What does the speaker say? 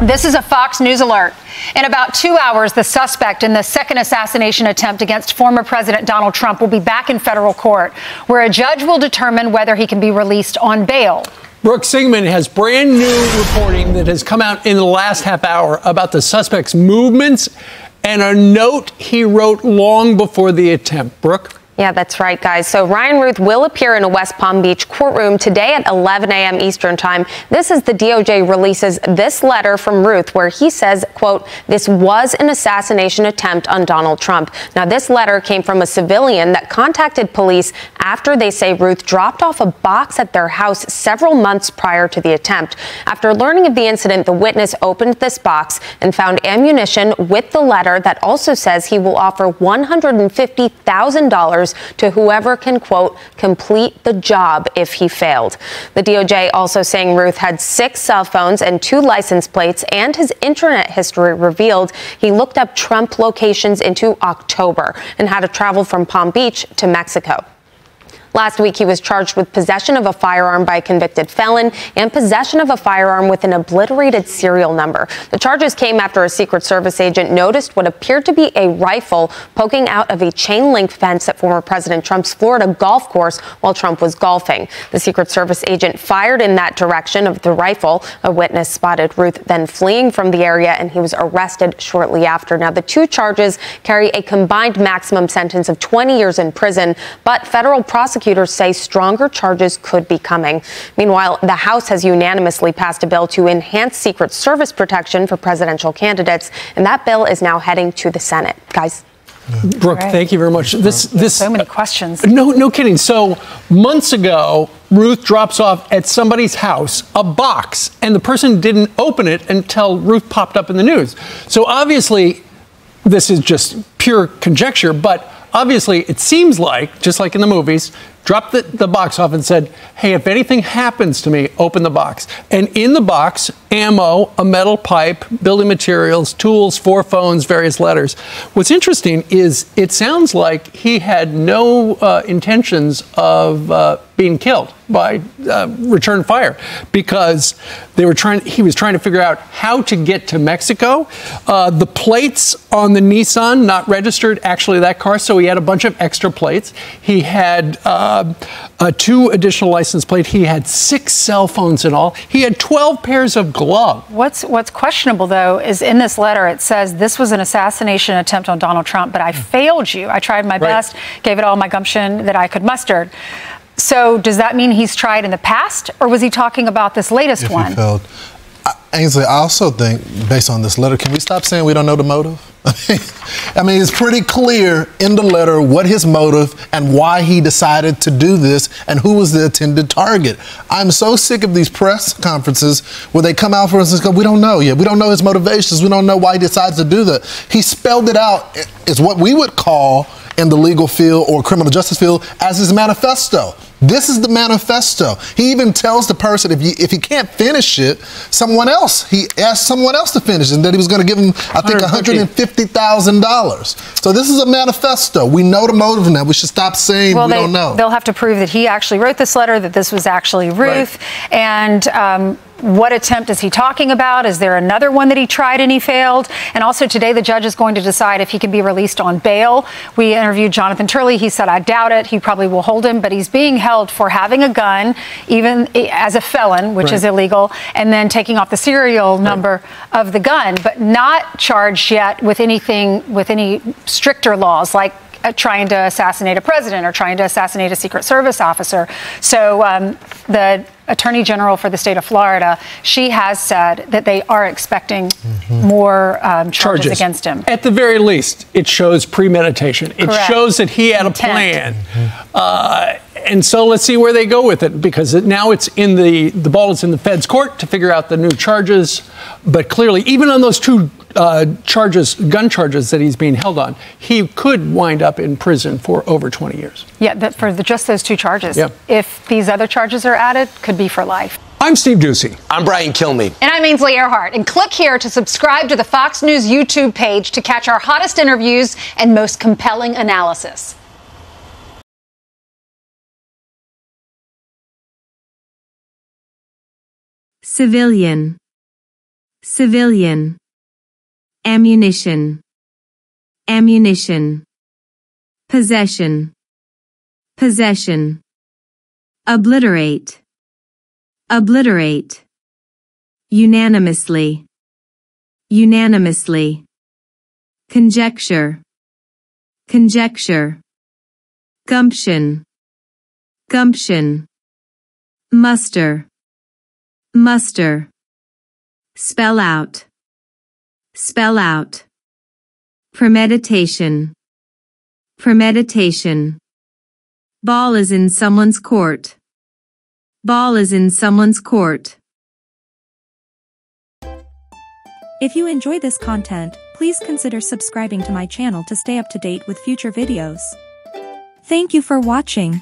This is a Fox News alert. In about 2 hours, the suspect in the second assassination attempt against former President Donald Trump will be back in federal court, where a judge will determine whether he can be released on bail. Brooke Sigmund has brand new reporting that has come out in the last half hour about the suspect's movements and a note he wrote long before the attempt. Brooke? Yeah, that's right, guys. So Ryan Ruth will appear in a West Palm Beach courtroom today at 11 a.m. Eastern time. This is the DOJ releases this letter from Ruth where he says, quote, "This was an assassination attempt on Donald Trump." Now, this letter came from a civilian that contacted police after they say Ruth dropped off a box at their house several months prior to the attempt. After learning of the incident, the witness opened this box and found ammunition with the letter that also says he will offer $150,000 to whoever can, quote, complete the job if he failed. The DOJ also saying Ruth had 6 cell phones and 2 license plates, and his internet history revealed he looked up Trump locations into October and had to travel from Palm Beach to Mexico. Last week, he was charged with possession of a firearm by a convicted felon and possession of a firearm with an obliterated serial number. The charges came after a Secret Service agent noticed what appeared to be a rifle poking out of a chain-link fence at former President Trump's Florida golf course while Trump was golfing. The Secret Service agent fired in that direction of the rifle. A witness spotted Ruth then fleeing from the area, and he was arrested shortly after. Now, the 2 charges carry a combined maximum sentence of 20 years in prison, but federal prosecutors say stronger charges could be coming. Meanwhile, the House has unanimously passed a bill to enhance Secret Service protection for presidential candidates, and that bill is now heading to the Senate. Guys. Brooke, thank you very much. So many questions. No kidding. So months ago, Ruth drops off at somebody's house a box, and the person didn't open it until Ruth popped up in the news. So obviously, this is just pure conjecture, but obviously, it seems like, just like in the movies, dropped the box off and said, hey, if anything happens to me, open the box. And in the box, ammo, a metal pipe, building materials, tools, 4 phones, various letters. What's interesting is it sounds like he had no intentions of being killed by return fire, because he was trying to figure out how to get to Mexico. The plates on the Nissan, not registered, actually that car, so he had a bunch of extra plates. He had 2 additional license plates. He had 6 cell phones in all. He had 12 pairs of gloves. What's questionable, though, is in this letter it says this was an assassination attempt on Donald Trump, but I failed you. I tried my best, gave it all my gumption that I could muster. So does that mean he's tried in the past, or was he talking about this latest one? He failed. Ainsley, I also think, based on this letter, can we stop saying we don't know the motive? I mean, it's pretty clear in the letter what his motive and why he decided to do this and who was the intended target. I'm so sick of these press conferences where they come out for us and go, we don't know yet. We don't know his motivations. We don't know why he decides to do that. He spelled it out. It's what we would call in the legal field or criminal justice field as his manifesto. This is the manifesto. He even tells the person if he can't finish it, he asked someone else to finish it, and that he was going to give him, I think, $150,000. So this is a manifesto. We know the motive now. We should stop saying we don't know. They'll have to prove that he actually wrote this letter, that this was actually Ruth, and what attempt is he talking about? Is there another one that he tried and he failed? And also today, the judge is going to decide if he can be released on bail. We interviewed Jonathan Turley. He said, I doubt it. He probably will hold him, but he's being held for having a gun, even as a felon, which is illegal, and then taking off the serial number of the gun, but not charged yet with anything, with any stricter laws like trying to assassinate a president or trying to assassinate a Secret Service officer. So the Attorney General for the state of Florida, she has said that they are expecting more charges against him. At the very least, it shows premeditation. It shows that he had a plan. And so let's see where they go with it, because now it's in the ball is in the Fed's court to figure out the new charges. But clearly, even on those 2 charges, gun charges that he's being held on, he could wind up in prison for over 20 years. Yeah, for just those 2 charges. Yeah. If these other charges are added, could be for life. I'm Steve Ducey. I'm Brian Kilmeade. And I'm Ainsley Earhart. And click here to subscribe to the Fox News YouTube page to catch our hottest interviews and most compelling analysis. Civilian. civilian, ammunition, ammunition, possession, possession, obliterate, obliterate, unanimously, unanimously, conjecture, conjecture, gumption, gumption, muster, muster, spell out, spell out, premeditation, premeditation, ball is in someone's court, ball is in someone's court. If you enjoy this content, please consider subscribing to my channel to stay up to date with future videos. Thank you for watching.